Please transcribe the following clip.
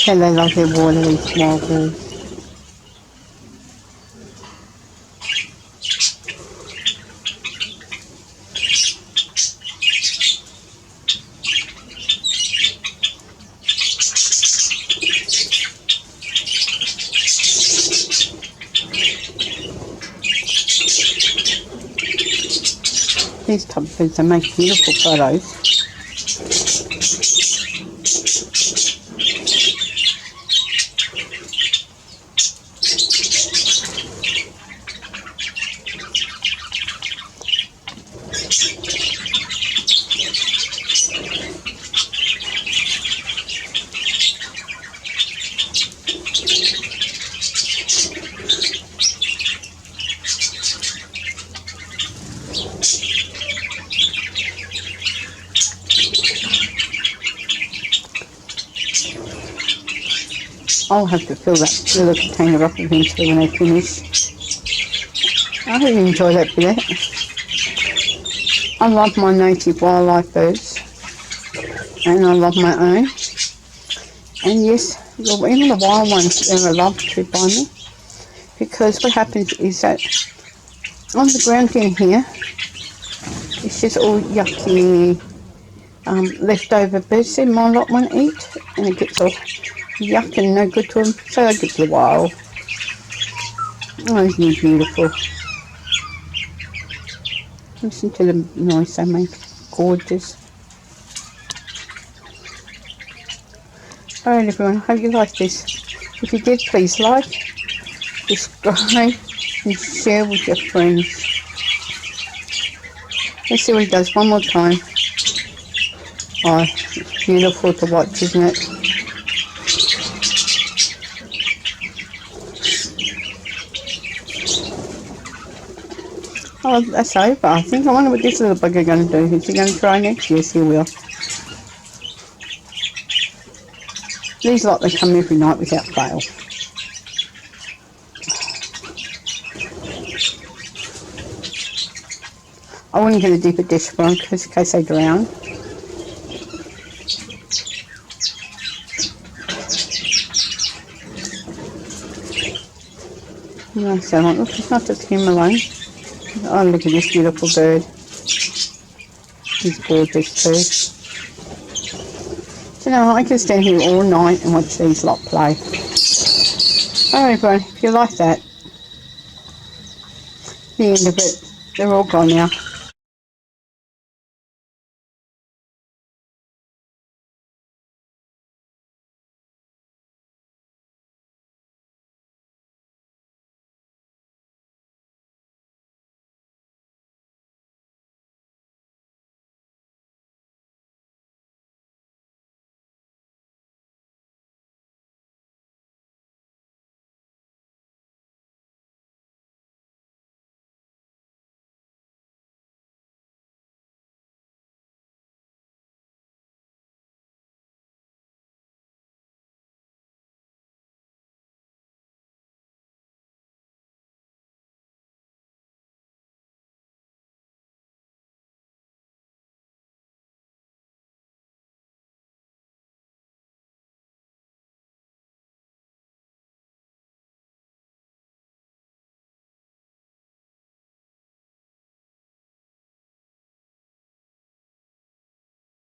So they love their water, these wild boars. These tubs, they make beautiful photos. I'll have to fill that little container up eventually when I finish. I hope you enjoy that bit. I love my native wildlife birds, and I love my own. And yes, even the wild ones, they're a love to by me, because what happens is that on the ground in here, it's just all yucky leftover birds that my lot won't eat, and it gets all yuck and no good to them, so I give it a while. Oh, isn't it beautiful? Listen to the noise they make. Gorgeous. Alright everyone, I hope you liked this. If you did, please like, subscribe and share with your friends. Let's see what he does one more time. Oh, it's beautiful to watch, isn't it? Oh, that's over, I think. I wonder what this little bugger going to do. Is he going to try next? Yes, he will. These lot, they come every night without fail. I wouldn't get a deeper dish for them, because in case they drown. No, so look, it's not just him alone. Oh, look at this beautiful bird. He's gorgeous too. So now I can stand here all night and watch these lot play. Alright everyone, if you like that, the end of it, they're all gone now.